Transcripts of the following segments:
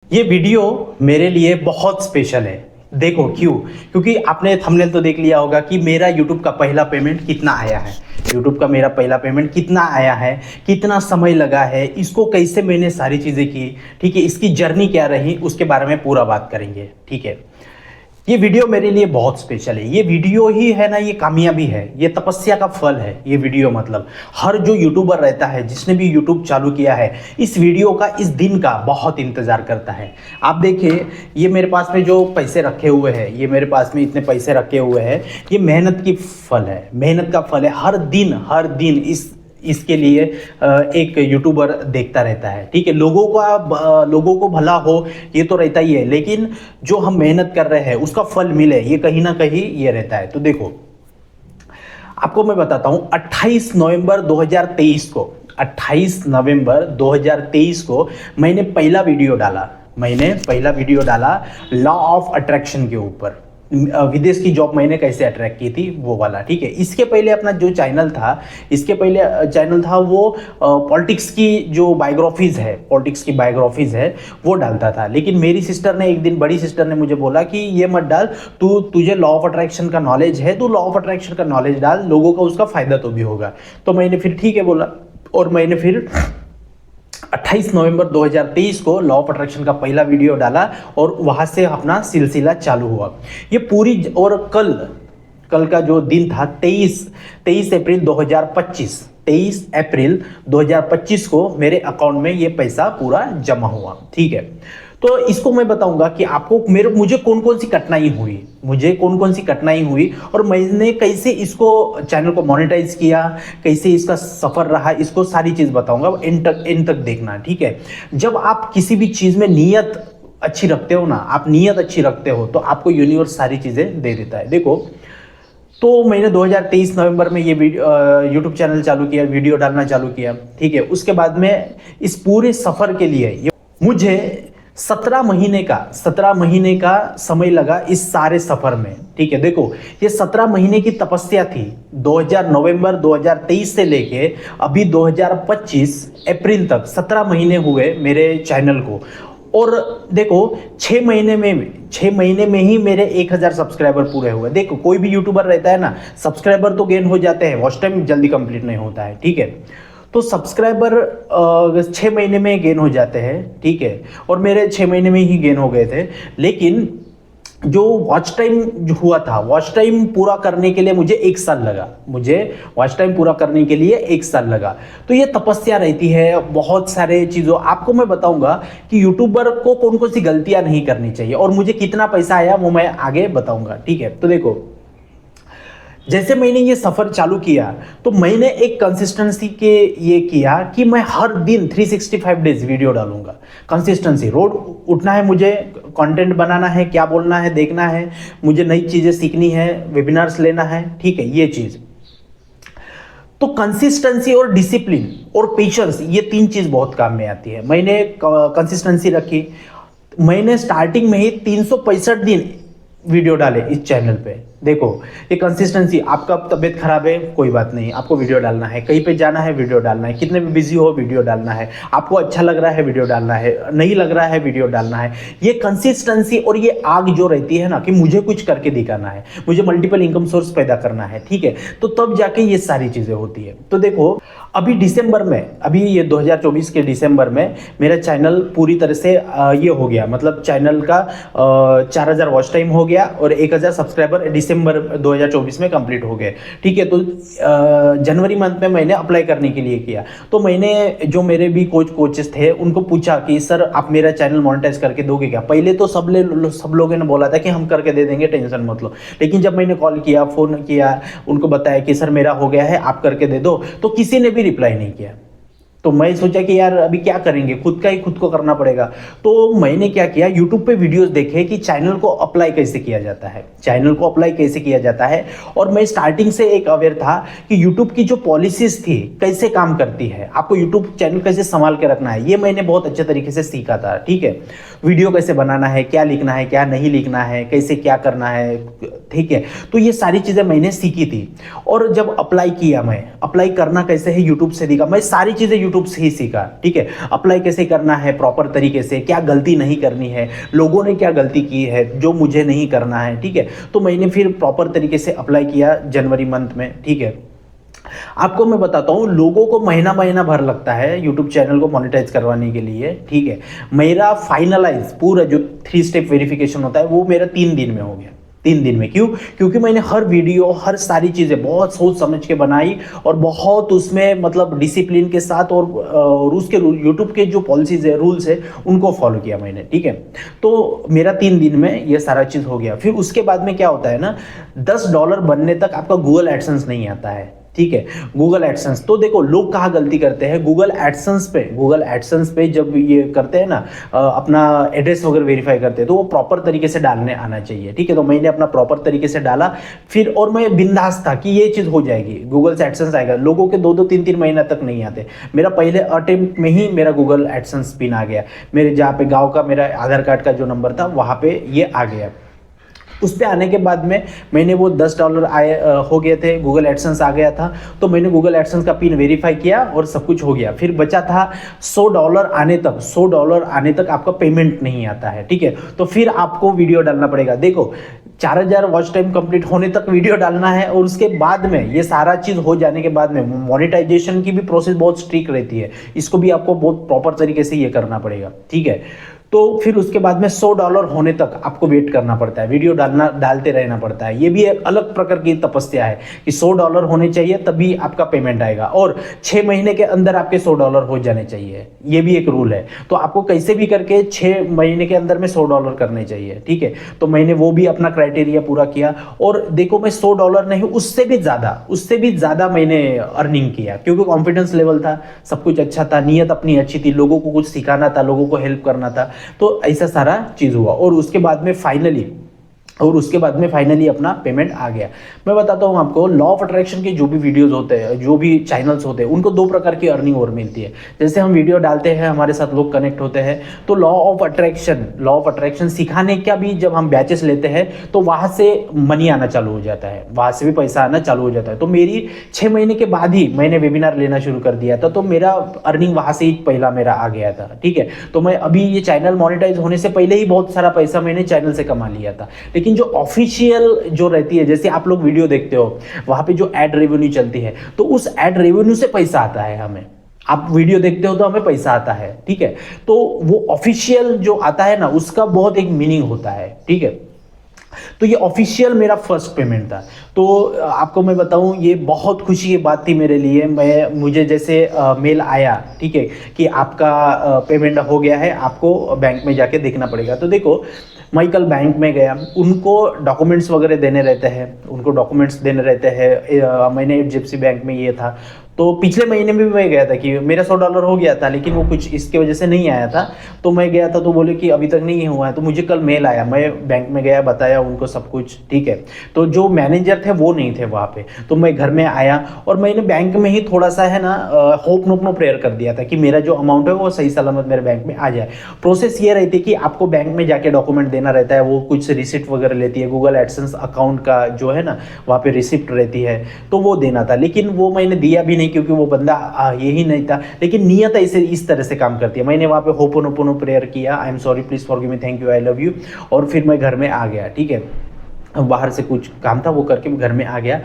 ये वीडियो मेरे लिए बहुत स्पेशल है। देखो क्यों? क्योंकि आपने थंबनेल तो देख लिया होगा कि मेरा यूट्यूब का पहला पेमेंट कितना आया है। यूट्यूब का मेरा पहला पेमेंट कितना आया है, कितना समय लगा है, इसको कैसे मैंने सारी चीज़ें की, ठीक है, इसकी जर्नी क्या रही, उसके बारे में पूरा बात करेंगे। ठीक है, ये वीडियो मेरे लिए बहुत स्पेशल है। ये वीडियो ही है ना, ये कामयाबी है, ये तपस्या का फल है। ये वीडियो मतलब हर जो यूट्यूबर रहता है, जिसने भी यूट्यूब चालू किया है, इस वीडियो का, इस दिन का बहुत इंतजार करता है। आप देखिए, ये मेरे पास में जो पैसे रखे हुए हैं, ये मेरे पास में इतने पैसे रखे हुए हैं, ये मेहनत की फल है, मेहनत का फल है। हर दिन इसके लिए एक यूट्यूबर देखता रहता है। ठीक है, लोगों को भला हो, ये तो रहता ही है, लेकिन जो हम मेहनत कर रहे हैं उसका फल मिले, ये कहीं ना कहीं ये रहता है। तो देखो, आपको मैं बताता हूं, 28 नवंबर 2023 को 28 नवंबर 2023 को मैंने पहला वीडियो डाला लॉ ऑफ अट्रैक्शन के ऊपर। विदेश की जॉब मैंने कैसे अट्रैक्ट की थी, वो वाला। ठीक है, इसके पहले अपना जो चैनल था वो पॉलिटिक्स की जो पॉलिटिक्स की बायोग्राफीज है वो डालता था। लेकिन मेरी सिस्टर ने एक दिन, बड़ी सिस्टर ने मुझे बोला कि ये मत डाल, तुझे लॉ ऑफ अट्रैक्शन का नॉलेज है, तू लॉ ऑफ अट्रैक्शन का नॉलेज डाल, लोगों का उसका फायदा तो भी होगा। तो मैंने फिर ठीक है बोला, और मैंने फिर 28 नवंबर 2023 को लॉ ऑफ अट्रैक्शन का पहला वीडियो डाला, और वहां से अपना सिलसिला चालू हुआ। ये पूरी, और कल का जो दिन था 23 अप्रैल 2025, 23 अप्रैल 2025 को मेरे अकाउंट में ये पैसा पूरा जमा हुआ। ठीक है, तो इसको मैं बताऊंगा कि मुझे कौन कौन सी कठिनाई हुई, और मैंने कैसे इसको चैनल को मोनेटाइज किया, कैसे इसका सफर रहा, इसको सारी चीज बताऊंगा। एंड तक देखना। ठीक है, जब आप किसी भी चीज में नियत अच्छी रखते हो ना, तो आपको यूनिवर्स सारी चीजें दे देता है। देखो, तो मैंने 2023 नवंबर में ये यूट्यूब चैनल चालू किया, वीडियो डालना चालू किया। ठीक है, उसके बाद में इस पूरे सफर के लिए मुझे 17 महीने का समय लगा इस सारे सफर में। ठीक है, देखो, ये 17 महीने की तपस्या थी। नवंबर 2023 से लेके अभी 2025 अप्रैल तक 17 महीने हुए मेरे चैनल को। और देखो, 6 महीने में ही मेरे 1000 सब्सक्राइबर पूरे हुए। देखो, कोई भी यूट्यूबर रहता है ना, सब्सक्राइबर तो गेन हो जाते हैं, वॉच टाइम जल्दी कंप्लीट नहीं होता है। ठीक है, तो सब्सक्राइबर 6 महीने में गेन हो जाते हैं। ठीक है, और मेरे 6 महीने में ही गेन हो गए थे। लेकिन जो वॉच टाइम जो हुआ था, वॉच टाइम पूरा करने के लिए मुझे 1 साल लगा। तो ये तपस्या रहती है, बहुत सारे चीज़ों, आपको मैं बताऊंगा कि यूट्यूबर को कौन कौन सी गलतियां नहीं करनी चाहिए, और मुझे कितना पैसा आया वो मैं आगे बताऊंगा। ठीक है, तो देखो, जैसे मैंने ये सफर चालू किया, तो मैंने एक कंसिस्टेंसी के ये किया कि मैं हर दिन 365 डेज वीडियो डालूंगा। कंसिस्टेंसी, रोज उठना है, मुझे कंटेंट बनाना है, क्या बोलना है देखना है, मुझे नई चीजें सीखनी है, वेबिनार्स लेना है। ठीक है, ये चीज, तो कंसिस्टेंसी और डिसिप्लिन और पेशेंस, ये 3 चीज बहुत काम में आती है। मैंने कंसिस्टेंसी रखी, मैंने स्टार्टिंग में ही 365 दिन वीडियो डाले इस चैनल पे। देखो, ये कंसिस्टेंसी, आपका तबीयत खराब है, कोई बात नहीं, आपको वीडियो डालना है, कहीं पे जाना है वीडियो डालना है, कितने भी बिजी हो वीडियो डालना है, आपको अच्छा लग रहा है वीडियो डालना है, नहीं लग रहा है वीडियो डालना है। ये कंसिस्टेंसी और ये आग जो रहती है ना, कि मुझे कुछ करके दिखाना है, मुझे मल्टीपल इनकम सोर्स पैदा करना है। ठीक है, तो तब जाके ये सारी चीजें होती है। तो देखो, अभी ये 2024 के दिसंबर में मेरा चैनल पूरी तरह से ये हो गया, मतलब चैनल का 4000 वॉच टाइम हो गया, और 1000 सब्सक्राइबर दिसंबर 2024 में कंप्लीट हो गए। ठीक है, तो जनवरी मंथ में मैंने अप्लाई करने के लिए किया। तो मैंने जो मेरे भी कोचेस थे उनको पूछा कि सर, आप मेरा चैनल मोनेटाइज करके दोगे क्या? पहले तो सब लोगों ने बोला था कि हम करके दे देंगे, टेंशन मत लो। लेकिन जब मैंने फोन किया, उनको बताया कि सर मेरा हो गया है, आप करके दे दो, तो किसी ने भी रिप्लाई नहीं किया। तो मैं सोचा कि यार अभी क्या करेंगे, खुद को करना पड़ेगा। तो मैंने क्या किया, यूट्यूब पे वीडियोस देखे कि चैनल को अप्लाई कैसे किया जाता है। और मैं स्टार्टिंग से एक अवेयर था कि यूट्यूब की जो पॉलिसीज थी कैसे काम करती है, आपको यूट्यूब चैनल कैसे संभाल के रखना है, ये मैंने बहुत अच्छे तरीके से सीखा था। ठीक है, वीडियो कैसे बनाना है, क्या लिखना है, क्या नहीं लिखना है, कैसे क्या करना है, ठीक है। तो ये सारी चीज़ें मैंने सीखी थी। और जब अप्लाई किया, मैं अप्लाई करना कैसे है यूट्यूब से सीखा, मैं सारी चीज़ें यूट्यूब से ही सीखा, ठीक है। अप्लाई कैसे करना है प्रॉपर तरीके से, क्या गलती नहीं करनी है, लोगों ने क्या गलती की है जो मुझे नहीं करना है, ठीक है। तो मैंने फिर प्रॉपर तरीके से अप्लाई किया जनवरी मंथ में, ठीक है। आपको मैं बताता हूँ, लोगों को महीना महीना भर लगता है यूट्यूब चैनल को मोनेटाइज करवाने के लिए, ठीक है। मेरा फाइनलाइज पूरा जो 3 स्टेप वेरिफिकेशन होता है वो मेरा 3 दिन में हो गया। 3 दिन में। क्यों? क्योंकि मैंने हर वीडियो, हर सारी चीज़ें बहुत सोच समझ के बनाई और बहुत उसमें मतलब डिसिप्लिन के साथ और उसके यूट्यूब के जो पॉलिसीज है, रूल्स है, उनको फॉलो किया मैंने, ठीक है। तो मेरा 3 दिन में ये सारा चीज़ हो गया। फिर उसके बाद में क्या होता है ना, $10 बनने तक आपका गूगल एडसेंस नहीं आता है, ठीक है। गूगल एडसेंस, तो देखो लोग कहाँ गलती करते हैं, गूगल एडसेंस पे जब ये करते हैं ना, अपना एड्रेस वगैरह वेरीफाई करते हैं, तो वो प्रॉपर तरीके से डालने आना चाहिए, ठीक है। तो मैंने अपना प्रॉपर तरीके से डाला फिर, और मैं बिंदास था कि ये चीज़ हो जाएगी, गूगल से एडसेंस आएगा। लोगों के 2-2 3-3 महीना तक नहीं आते, मेरा पहले अटेम्प्ट में ही मेरा गूगल एडसेंस पिन आ गया। मेरे जहाँ पे गाँव का मेरा आधार कार्ड का जो नंबर था वहाँ पे ये आ गया। उस पे आने के बाद में मैंने वो $10 आए हो गए थे, गूगल एडसेंस आ गया था। तो मैंने गूगल एडसेंस का पिन वेरीफाई किया और सब कुछ हो गया। फिर बचा था $100 आने तक, $100 आने तक आपका पेमेंट नहीं आता है, ठीक है। तो फिर आपको वीडियो डालना पड़ेगा। देखो 4000 वॉच टाइम कंप्लीट होने तक वीडियो डालना है, और उसके बाद में ये सारा चीज़ हो जाने के बाद में मोनेटाइजेशन की भी प्रोसेस बहुत स्ट्रिक्ट रहती है, इसको भी आपको बहुत प्रॉपर तरीके से ये करना पड़ेगा, ठीक है। तो फिर उसके बाद में $100 होने तक आपको वेट करना पड़ता है, वीडियो डालते रहना पड़ता है। ये भी एक अलग प्रकार की तपस्या है कि $100 होने चाहिए तभी आपका पेमेंट आएगा, और 6 महीने के अंदर आपके $100 हो जाने चाहिए, ये भी एक रूल है। तो आपको कैसे भी करके 6 महीने के अंदर में $100 करने चाहिए, ठीक है। तो मैंने वो भी अपना क्राइटेरिया पूरा किया, और देखो मैं $100 नहीं, उससे भी ज़्यादा मैंने अर्निंग किया, क्योंकि कॉन्फिडेंस लेवल था, सब कुछ अच्छा था, नीयत अपनी अच्छी थी, लोगों को कुछ सिखाना था, लोगों को हेल्प करना था। तो ऐसा सारा चीज़ हुआ, और उसके बाद में फाइनली अपना पेमेंट आ गया। मैं बताता हूँ आपको, लॉ ऑफ अट्रैक्शन के जो भी वीडियोस होते हैं, जो भी चैनल्स होते हैं, उनको 2 प्रकार की अर्निंग और मिलती है। जैसे हम वीडियो डालते हैं, हमारे साथ लोग कनेक्ट होते हैं, तो लॉ ऑफ अट्रैक्शन सिखाने का भी जब हम बैचेस लेते हैं तो वहाँ से मनी आना चालू हो जाता है, वहाँ से भी पैसा आना चालू हो जाता है। तो मेरी 6 महीने के बाद ही मैंने वेबिनार लेना शुरू कर दिया था, तो मेरा अर्निंग वहाँ से ही पहला मेरा आ गया था, ठीक है। तो मैं अभी ये चैनल मोनेटाइज होने से पहले ही बहुत सारा पैसा मैंने चैनल से कमा लिया था। लेकिन जो ऑफिशियल जो रहती है, जैसे आप लोग वीडियो देखते हो, वहां पे जो एड रेवेन्यू चलती है, तो उस एड रेवेन्यू से पैसा आता है हमें। आप वीडियो देखते हो तो हमें पैसा आता है, ठीक है। तो वो ऑफिशियल जो आता है ना, उसका बहुत एक मीनिंग होता है, ठीक है। तो ये ऑफिशियल मेरा फर्स्ट पेमेंट था। तो आपको मैं बताऊं, ये बहुत खुशी की बात थी मेरे लिए। मुझे जैसे मेल आया, ठीक है, कि आपका पेमेंट हो गया है, आपको बैंक में जाके देखना पड़ेगा। तो देखो मैं कल बैंक में गया, उनको डॉक्यूमेंट्स वगैरह देने रहते हैं, मैंने एचडीएफसी बैंक में ये था। तो पिछले महीने में भी मैं गया था कि मेरा $100 हो गया था, लेकिन वो कुछ इसके वजह से नहीं आया था। तो मैं गया था, तो बोले कि अभी तक नहीं हुआ है। तो मुझे कल मेल आया, मैं बैंक में गया, बताया उनको सब कुछ, ठीक है। तो जो मैनेजर थे वो नहीं थे वहाँ पे, तो मैं घर में आया और मैंने बैंक में ही थोड़ा सा है ना होप नो प्रेयर कर दिया था कि मेरा जो अमाउंट है वो सही सलामत मेरे बैंक में आ जाए। प्रोसेस ये रहती है कि आपको बैंक में जाके डॉक्यूमेंट देना रहता है, वो कुछ रिसिप्ट वगैरह लेती है, गूगल एडसेंस अकाउंट का जो है ना वहाँ पे रिसिप्ट रहती है, तो वो देना था। लेकिन वो मैंने दिया भी नहीं, क्योंकि वो बंदा यही नहीं था। लेकिन नियत ऐसे इस तरह से काम करती है। मैंने वहाँ पे होपोनोपोनो प्रेयर किया, I am sorry, please forgive me, thank you, I love you, और फिर मैं घर में आ गया, ठीक है। बाहर से कुछ काम था वो करके मैं घर में आ गया।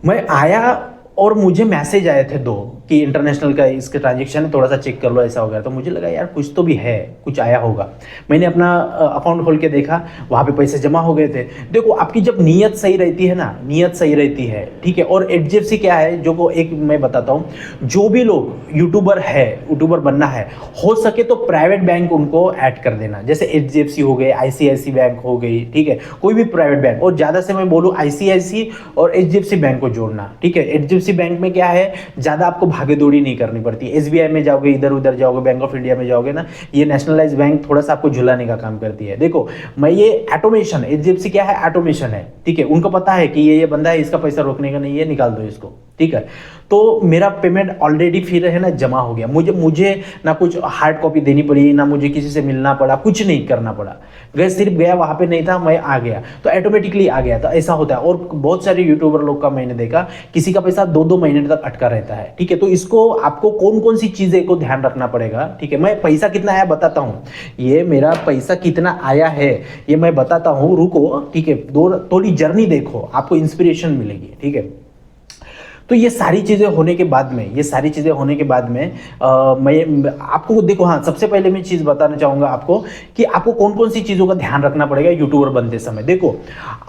मैं आया और मुझे मैसेज आए थे 2 कि इंटरनेशनल का इसका ट्रांजेक्शन है, थोड़ा सा चेक कर लो, ऐसा हो गया। तो मुझे लगा यार कुछ तो भी है, कुछ आया होगा। मैंने अपना अकाउंट खोल के देखा, वहाँ पे पैसे जमा हो गए थे। देखो आपकी जब नीयत सही रहती है ना, नीयत सही रहती है, ठीक है। और एचडीएफसी क्या है, जो को एक मैं बताता हूँ, जो भी लोग यूट्यूबर बनना है, हो सके तो प्राइवेट बैंक उनको ऐड कर देना। जैसे एचडीएफसी हो गए, आईसीआईसी बैंक हो गई, ठीक है, कोई भी प्राइवेट बैंक। और ज़्यादा से मैं बोलूँ आईसीआईसी और एचडीएफसी बैंक को जोड़ना, ठीक है। एचडीएफसी बैंक में क्या है, ज़्यादा आपको भागेदौड़ी नहीं करनी पड़ती। एसबीआई में जाओगे, इधर उधर जाओगे, बैंक ऑफ इंडिया में जाओगे ना, ये नेशनलाइज बैंक थोड़ा सा आपको झुलाने का काम करती है। देखो मैं ये ऑटोमेशन, एचडीएफसी क्या है, ऑटोमेशन है, ठीक है। उनको पता है कि ये बंदा है, इसका पैसा रोकने का नहीं है, निकाल दो इसको, ठीक है। तो मेरा पेमेंट ऑलरेडी फिर है ना जमा हो गया, मुझे ना कुछ हार्ड कॉपी देनी पड़ी, ना मुझे किसी से मिलना पड़ा, कुछ नहीं करना पड़ा। सिर्फ गया वहाँ पे, नहीं था, मैं आ गया तो ऑटोमेटिकली आ गया। तो ऐसा होता है। और बहुत सारे यूट्यूबर लोग का मैंने देखा, किसी का पैसा 2-2 महीने तक अटका रहता है। ठीक है, तो इसको आपको कौन कौन सी चीज़ें को ध्यान रखना पड़ेगा। ठीक है, मैं पैसा कितना आया बताता हूँ, ये मेरा पैसा कितना आया है ये मैं बताता हूँ, रुको। ठीक है, थोड़ी जर्नी देखो, आपको इंस्पिरेशन मिलेगी। ठीक है, तो ये सारी चीज़ें होने के बाद में, मैं आपको देखो, हाँ, सबसे पहले मैं चीज़ बताना चाहूँगा आपको कि आपको कौन कौन सी चीज़ों का ध्यान रखना पड़ेगा यूट्यूबर बनते समय। देखो,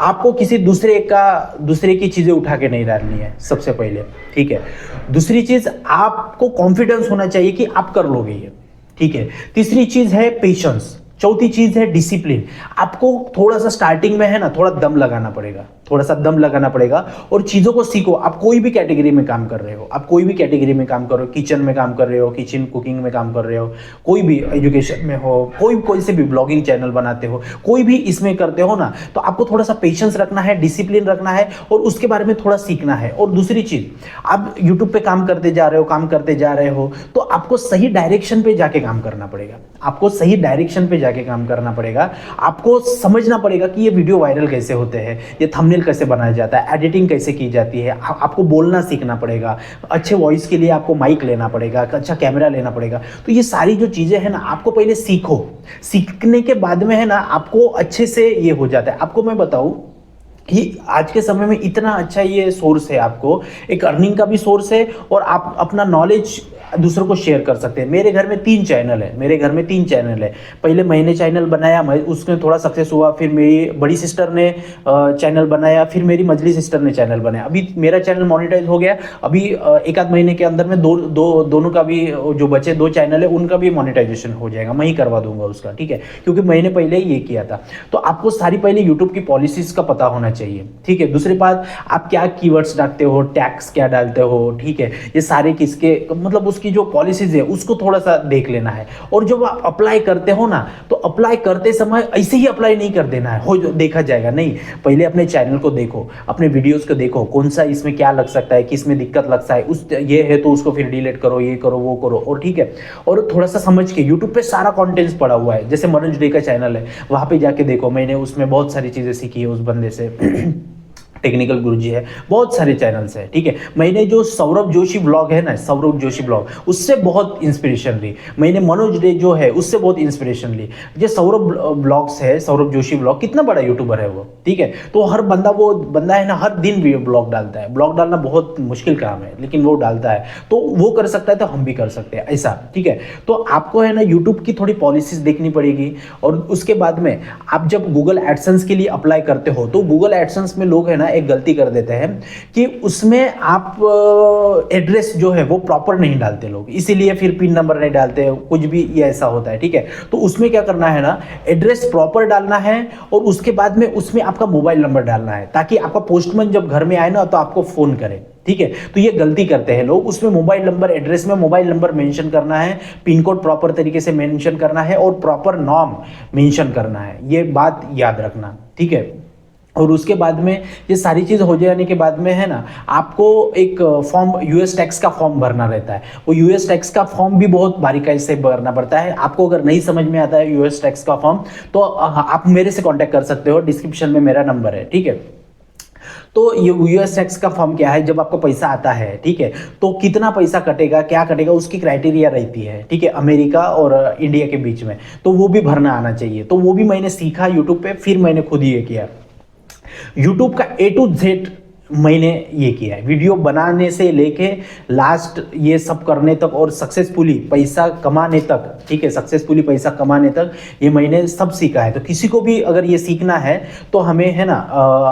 आपको किसी दूसरे की चीज़ें उठा के नहीं डालनी है, सबसे पहले। ठीक है, दूसरी चीज़, आपको कॉन्फिडेंस होना चाहिए कि आप कर लोगे ये। ठीक है, तीसरी चीज़ है पेशेंस, चौथी चीज़ है डिसिप्लिन। आपको थोड़ा सा स्टार्टिंग में है ना, थोड़ा दम लगाना पड़ेगा, और चीज़ों को सीखो। आप कोई भी कैटेगरी में काम कर रहे हो, किचन में काम कर रहे हो, किचन कुकिंग में काम कर रहे हो, कोई भी एजुकेशन में हो, कोई से भी ब्लॉगिंग चैनल बनाते हो, कोई भी इसमें करते हो ना, तो आपको थोड़ा सा पेशेंस रखना है, डिसिप्लिन रखना है, और उसके बारे में थोड़ा सीखना है। और दूसरी चीज़, आप यूट्यूब पे काम करते जा रहे हो, तो आपको सही डायरेक्शन पे जाके काम करना पड़ेगा। आपको समझना पड़ेगा कि ये वीडियो वायरल कैसे होते हैं, ये थंबनेल कैसे बनाया जाता है, एडिटिंग कैसे की जाती है। आपको बोलना सीखना पड़ेगा, अच्छे वॉइस के लिए आपको माइक लेना पड़ेगा, अच्छा कैमरा लेना पड़ेगा। तो ये सारी जो चीज़ें हैं ना, आपको पहले सीखो। सीखने के बाद में है ना, आपको अच्छे से ये हो जाता है। आपको मैं बताऊं, ये आज के समय में इतना अच्छा ये सोर्स है, आपको एक अर्निंग का भी सोर्स है, और आप अपना नॉलेज दूसरों को शेयर कर सकते हैं। मेरे घर में 3 चैनल है। पहले मैंने चैनल बनाया, मैं उसमें थोड़ा सक्सेस हुआ, फिर मेरी बड़ी सिस्टर ने चैनल बनाया, फिर मेरी मझली सिस्टर ने चैनल बनाया। अभी मेरा चैनल मोनेटाइज हो गया। अभी एक आध महीने के अंदर में दोनों का भी, जो बचे 2 चैनल है उनका भी मोनेटाइजेशन हो जाएगा, मैं ही करवा दूंगा उसका। ठीक है, क्योंकि मैंने पहले ही ये किया था। तो आपको सारी पहले यूट्यूब की पॉलिसीज का पता होना चाहिए। ठीक है, दूसरी बात, आप क्या कीवर्ड्स डालते हो, टैग्स क्या डालते हो। ठीक है, ये सारे किसके, मतलब उसकी जो पॉलिसीज है उसको थोड़ा सा देख लेना है। और जब आप अप्लाई करते हो ना, तो अप्लाई करते समय ऐसे ही अप्लाई नहीं कर देना है, हो देखा जाएगा नहीं। पहले अपने चैनल को देखो, अपने वीडियोस को देखो, कौन सा इसमें क्या लग सकता है, किस में दिक्कत लगता है, ये है तो उसको फिर डिलीट करो, ये करो, वो करो। और ठीक है, और थोड़ा सा समझ के, यूट्यूब पे सारा कॉन्टेंट्स पड़ा हुआ है। जैसे मनोज डे का चैनल है, वहां पे जाके देखो, मैंने उसमें बहुत सारी चीजें सीखी है उस बंदे से। टेक्निकल गुरुजी है, बहुत सारे चैनल्स है। ठीक है, मैंने जो सौरभ जोशी ब्लॉग है ना, उससे बहुत इंस्पिरेशन ली। मैंने मनोज डे जो है उससे बहुत इंस्पिरेशन ली। जो सौरभ जोशी ब्लॉग, कितना बड़ा यूट्यूबर है वो। ठीक है, तो वो बंदा है ना, हर दिन ब्लॉग डालता है। ब्लॉग डालना बहुत मुश्किल काम है, लेकिन वो डालता है। तो वो कर सकता है तो हम भी कर सकते हैं, ऐसा। ठीक है, तो आपको है ना यूट्यूब की थोड़ी पॉलिसीज देखनी पड़ेगी। और उसके बाद में आप जब गूगल एडसेंस के लिए अप्लाई करते हो, तो गूगल एडसेंस में लोग है ना एक गलती कर देते हैं कि उसमें आप एड्रेस जो है वो प्रॉपर नहीं डालते लोग, इसीलिए फिर पिन नंबर नहीं डालते, कुछ भी ये ऐसा होता है। ठीक है, तो उसमें क्या करना है ना, एड्रेस प्रॉपर डालना है, और उसके बाद में उसमें आपका मोबाइल नंबर डालना है, ताकि आपका पोस्टमैन जब घर में आए ना तो आपको फोन करे। ठीक है, तो ये गलती करते हैं लोग, उसमें मोबाइल नंबर, एड्रेस में मोबाइल नंबर मेंशन करना है, पिन कोड प्रॉपर तरीके से मेंशन करना है, और प्रॉपर नॉर्म मेंशन करना है। ये बात याद रखना। ठीक है, और उसके बाद में ये सारी चीज़ हो जाने के बाद में है ना, आपको एक फॉर्म, यूएस टैक्स का फॉर्म भरना रहता है। वो यूएस टैक्स का फॉर्म भी बहुत बारीकाई से भरना पड़ता है। आपको अगर नहीं समझ में आता है यूएस टैक्स का फॉर्म, तो आप मेरे से कांटेक्ट कर सकते हो, डिस्क्रिप्शन में मेरा नंबर है। ठीक है, तो ये यूएस टैक्स का फॉर्म क्या है, जब आपको पैसा आता है, ठीक है, तो कितना पैसा कटेगा, क्या कटेगा, उसकी क्राइटेरिया रहती है। ठीक है, अमेरिका और इंडिया के बीच में, तो वो भी भरना आना चाहिए। तो वो भी मैंने सीखा यूट्यूब पे, फिर मैंने खुद ये किया। यूट्यूब का A to Z मैंने ये किया है, वीडियो बनाने से लेके लास्ट ये सब करने तक, और सक्सेसफुली पैसा कमाने तक। ठीक है, सक्सेसफुली पैसा कमाने तक ये मैंने सब सीखा है। तो किसी को भी अगर ये सीखना है तो हमें है ना,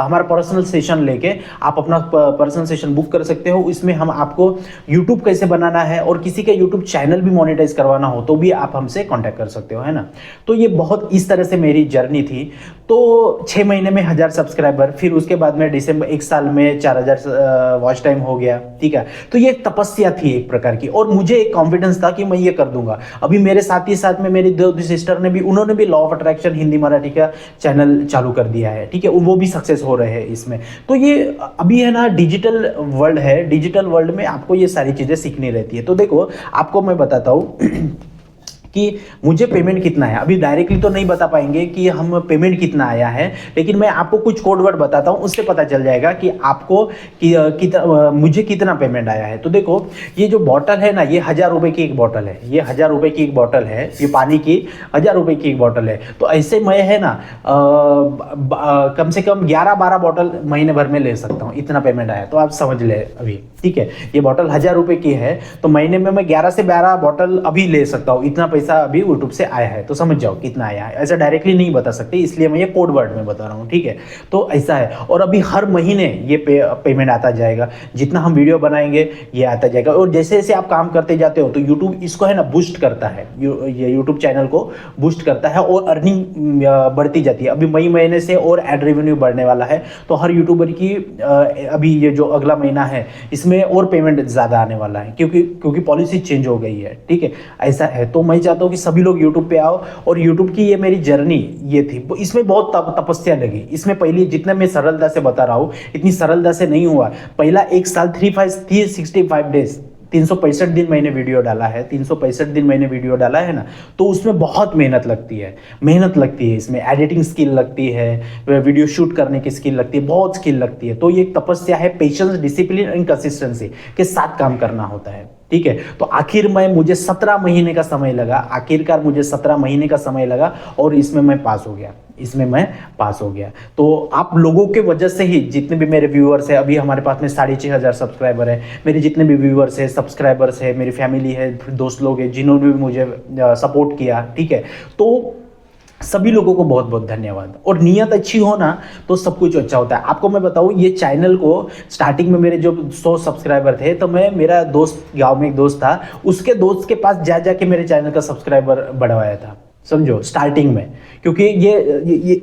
हमारा पर्सनल सेशन लेके आप अपना पर्सनल सेशन बुक कर सकते हो। इसमें हम आपको यूट्यूब कैसे बनाना है, और किसी का यूट्यूब चैनल भी मोनेटाइज करवाना हो तो भी आप हमसे कॉन्टैक्ट कर सकते हो, है ना। तो ये बहुत इस तरह से मेरी जर्नी थी। तो 6 महीने में 1000 सब्सक्राइबर, फिर उसके बाद में दिसंबर 1 साल में में 4000 वॉच टाइम हो गया, ठीक है। तो ये तपस्या थी एक प्रकार की, और मुझे एक कॉन्फिडेंस था कि मैं ये कर दूंगा। अभी मेरे साथ ही साथ में मेरी दो सिस्टर ने भी, उन्होंने भी law of attraction Hindi Marathi का चैनल चालू कर दिया है, ठीक है। वो भी सक्सेस हो रहे हैं इसमें। तो ये अभी है ना डिजिटल वर्ल्ड है, डिजिटल वर्ल्ड में आपको ये सारी चीज़ें सीखनी रहती है। तो देखो आपको मैं बताता हूँ कि मुझे पेमेंट कितना है। अभी डायरेक्टली तो नहीं बता पाएंगे कि हम पेमेंट कितना आया है, लेकिन मैं आपको कुछ कोड वर्ड बताता हूं, उससे पता चल जाएगा कि आपको मुझे कितना पेमेंट आया है। तो देखो ये जो बॉटल है ना, ये 1000 रुपए की एक बॉटल है, ये 1000 रुपए की एक बॉटल है, ये पानी की 1000 रुपए की एक बॉटल है। तो ऐसे मैं है ना कम से कम 11-12 बॉटल महीने भर में ले सकता हूँ, इतना पेमेंट आया। तो आप समझ ले अभी, ठीक है। ये बॉटल 1000 रुपए की है, तो महीने में मैं 11 से 12 बॉटल अभी ले सकता हूँ, इतना पैसा अभी यूट्यूब से आया है। तो समझ जाओ कितना आया है। ऐसा डायरेक्टली नहीं बता सकते, इसलिए मैं ये कोड वर्ड में बता रहा हूँ, ठीक है। तो ऐसा है, और अभी हर महीने ये पेमेंट आता जाएगा, जितना हम वीडियो बनाएंगे ये आता जाएगा। और जैसे जैसे आप काम करते जाते हो तो यूट्यूब इसको है ना बूस्ट करता है, ये यूट्यूब चैनल को बूस्ट करता है, और अर्निंग बढ़ती जाती है। अभी मई महीने से और एड रेवेन्यू बढ़ने वाला है, तो हर यूट्यूबर की अभी ये जो अगला महीना है इसमें और पेमेंट ज़्यादा आने वाला है, क्योंकि पॉलिसी चेंज हो गई है, ठीक है। ऐसा है, तो मैं चाहता हूँ कि सभी लोग यूट्यूब पे आओ। और यूट्यूब की ये मेरी जर्नी ये थी, इसमें बहुत तपस्या लगी। इसमें पहले जितने मैं सरलता से बता रहा हूँ, इतनी सरलता से नहीं हुआ। पहला एक साल 365 डेज 365 दिन मैंने वीडियो डाला है, 365 दिन मैंने वीडियो डाला है ना। तो उसमें बहुत मेहनत लगती है, इसमें एडिटिंग स्किल लगती है, वीडियो शूट करने की स्किल लगती है, बहुत स्किल लगती है। तो ये एक तपस्या है, पेशेंस, डिसिप्लिन एंड कंसिस्टेंसी के साथ काम करना होता है, ठीक है। तो आखिरकार मुझे 17 महीने का समय लगा, और इसमें मैं पास हो गया। तो आप लोगों के वजह से ही जितने भी मेरे व्यूअर्स हैं, अभी हमारे पास में 6500 सब्सक्राइबर है। मेरे जितने भी व्यूअर्स है, सब्सक्राइबर्स है, मेरी फैमिली है, दोस्त लोग हैं, जिन्होंने भी मुझे सपोर्ट किया, ठीक है। तो सभी लोगों को बहुत बहुत धन्यवाद। और नियत अच्छी हो ना तो सब कुछ अच्छा होता है। आपको मैं बताऊं, ये चैनल को स्टार्टिंग में मेरे जो 100 सब्सक्राइबर थे, तो मैं, मेरा दोस्त, गांव में एक दोस्त था, उसके दोस्त के पास जा जाके मेरे चैनल का सब्सक्राइबर बढ़वाया था, समझो, स्टार्टिंग में। क्योंकि ये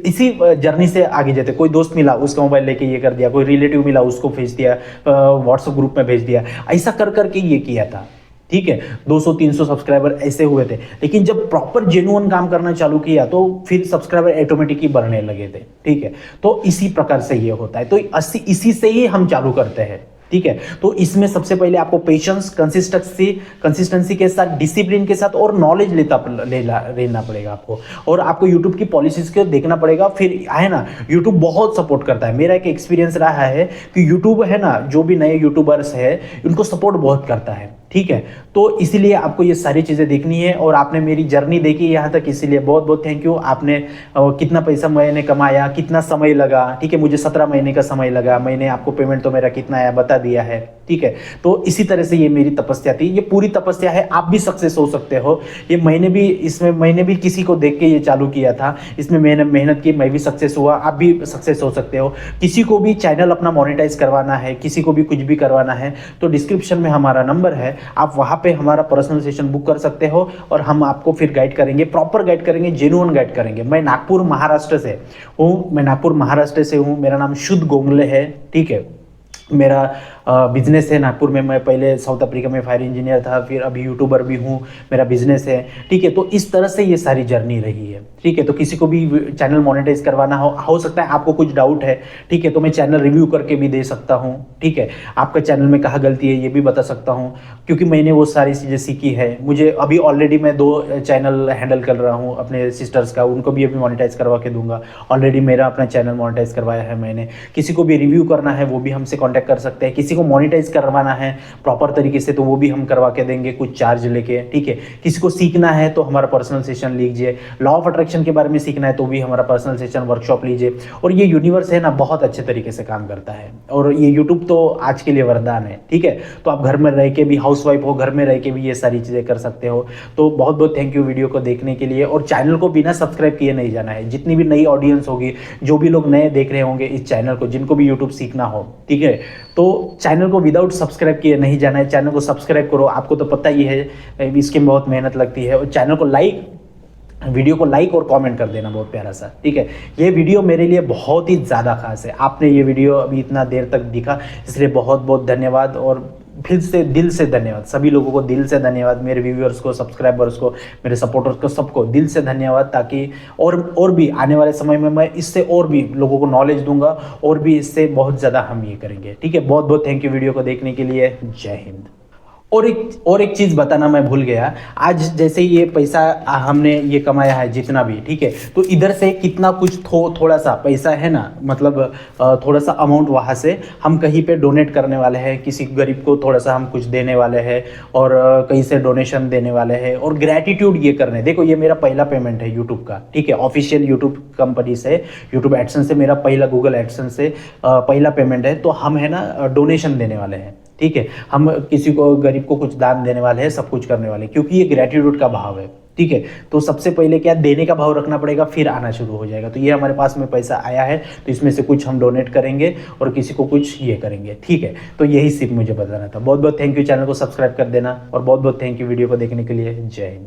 इसी जर्नी से आगे जाते। कोई दोस्त मिला, उसका मोबाइल लेके ये कर दिया, कोई रिलेटिव मिला, उसको भेज दिया, व्हाट्सएप ग्रुप में भेज दिया, ऐसा कर करके ये किया था, ठीक है। 200-300 सब्सक्राइबर ऐसे हुए थे। लेकिन जब प्रॉपर जेन्युइन काम करना चालू किया तो फिर सब्सक्राइबर ऑटोमेटिकली बढ़ने लगे थे, ठीक है। तो इसी प्रकार से ये होता है। तो इसी से ही हम चालू करते हैं, ठीक है। तो इसमें सबसे पहले आपको पेशेंस, कंसिस्टेंसी के साथ, डिसिप्लिन के साथ और नॉलेज लेना पड़ेगा आपको। और आपको यूट्यूब की पॉलिसीज को देखना पड़ेगा। फिर है ना, यूट्यूब बहुत सपोर्ट करता है। मेरा एक एक्सपीरियंस रहा है कि यूट्यूब है ना, जो भी नए यूट्यूबर्स है उनको सपोर्ट बहुत करता है, ठीक है। तो इसीलिए आपको ये सारी चीज़ें देखनी है। और आपने मेरी जर्नी देखी यहाँ तक, इसीलिए बहुत बहुत थैंक यू। आपने कितना पैसा मैंने कमाया, कितना समय लगा, ठीक है। मुझे 17 महीने का समय लगा, मैंने आपको पेमेंट तो मेरा कितना आया बता दिया है, ठीक है। तो इसी तरह से ये मेरी तपस्या थी, ये पूरी तपस्या है। आप भी सक्सेस हो सकते हो। मैंने भी किसी को देख के ये चालू किया था, इसमें मैंने मेहनत की, मैं भी सक्सेस हुआ, आप भी सक्सेस हो सकते हो। किसी को भी चैनल अपना मोनेटाइज करवाना है, किसी को भी कुछ भी करवाना है, तो डिस्क्रिप्शन में हमारा नंबर है, आप वहाँ पे हमारा पर्सनल सेशन बुक कर सकते हो, और हम आपको फिर गाइड करेंगे, प्रॉपर गाइड करेंगे, जेन्युइन गाइड करेंगे। मैं नागपुर महाराष्ट्र से हूँ, मेरा नाम शुद्ध गोंगले है, ठीक है। मेरा बिजनेस है नागपुर में। मैं पहले साउथ अफ्रीका में फायर इंजीनियर था, फिर अभी यूट्यूबर भी हूँ, मेरा बिजनेस है, ठीक है। तो इस तरह से ये सारी जर्नी रही है, ठीक है। तो किसी को भी चैनल मोनेटाइज करवाना हो सकता है आपको कुछ डाउट है, ठीक है, तो मैं चैनल रिव्यू करके भी दे सकता हूँ, ठीक है। आपका चैनल में कहाँ गलती है ये भी बता सकता हूँ, क्योंकि मैंने वो सारी चीज़ें सीखी है। मुझे अभी ऑलरेडी मैं 2 चैनल हैंडल कर रहा हूँ अपने सिस्टर्स का, उनको भी अभी मोनेटाइज करवा के दूंगा। ऑलरेडी मेरा अपना चैनल मोनेटाइज करवाया है मैंने। किसी को भी रिव्यू करना है वो भी हमसे कॉन्टैक्ट कर सकते हैं। किसी को मोनेटाइज करवाना है प्रॉपर तरीके से तो वो भी हम करवा के देंगे, कुछ चार्ज लेके, ठीक है। किसी को सीखना है तो हमारा पर्सनल सेशन लीजिए। लॉ ऑफ अट्रैक्शन के बारे में सीखना है तो भी हमारा पर्सनल सेशन वर्कशॉप लीजिए। और ये यूनिवर्स है ना, बहुत अच्छे तरीके से काम करता है। और ये यूट्यूब तो आज के लिए वरदान है, ठीक है। तो आप घर में रह के भी, हाउस वाइफ हो, घर में रह के भी ये सारी चीज़ें कर सकते हो। तो बहुत बहुत थैंक यू वीडियो को देखने के लिए। और चैनल को बिना सब्सक्राइब किए नहीं जाना है। जितनी भी नई ऑडियंस होगी, जो भी लोग नए देख रहे होंगे इस चैनल को, जिनको भी यूट्यूब सीखना हो, ठीक है, तो चैनल को विदाउट सब्सक्राइब किए नहीं जाना है। चैनल को सब्सक्राइब करो। आपको तो पता ही है इसके में बहुत मेहनत लगती है। और चैनल को लाइक वीडियो को लाइक और कमेंट कर देना बहुत प्यारा सा, ठीक है। ये वीडियो मेरे लिए बहुत ही ज़्यादा खास है, आपने ये वीडियो अभी इतना देर तक दिखा, इसलिए बहुत बहुत धन्यवाद। और फिर से दिल से धन्यवाद, सभी लोगों को दिल से धन्यवाद, मेरे व्यूअर्स को, सब्सक्राइबर्स को, मेरे सपोर्टर्स को, सबको दिल से धन्यवाद। ताकि और भी आने वाले समय में मैं इससे और भी लोगों को नॉलेज दूंगा, और भी इससे बहुत ज़्यादा हम ये करेंगे, ठीक है। बहुत बहुत थैंक यू वीडियो को देखने के लिए। जय हिंद। और एक चीज़ बताना मैं भूल गया, आज जैसे ये पैसा हमने ये कमाया है जितना भी, ठीक है, तो इधर से कितना कुछ थोड़ा सा पैसा है ना, मतलब थोड़ा सा अमाउंट वहाँ से हम कहीं पे डोनेट करने वाले हैं, किसी गरीब को थोड़ा सा हम कुछ देने वाले हैं, और कहीं से डोनेशन देने वाले हैं, और ग्रैटिट्यूड ये करने। देखो ये मेरा पहला पेमेंट है यूट्यूब का, ठीक है, ऑफिशियल यूट्यूब कंपनी से, यूट्यूब एडसेंस से, मेरा पहला गूगल एडसेंस से पहला पेमेंट है। तो हम है ना डोनेशन देने वाले हैं, ठीक है, हम किसी को गरीब को कुछ दान देने वाले हैं, सब कुछ करने वाले हैं, क्योंकि ये ग्रेटिट्यूड का भाव है, ठीक है। तो सबसे पहले क्या देने का भाव रखना पड़ेगा, फिर आना शुरू हो जाएगा। तो ये हमारे पास में पैसा आया है, तो इसमें से कुछ हम डोनेट करेंगे और किसी को कुछ ये करेंगे, ठीक है। तो यही सिर्फ मुझे बताना था। बहुत बहुत थैंक यू, चैनल को सब्सक्राइब कर देना, और बहुत बहुत थैंक यू वीडियो को देखने के लिए। जय हिंद।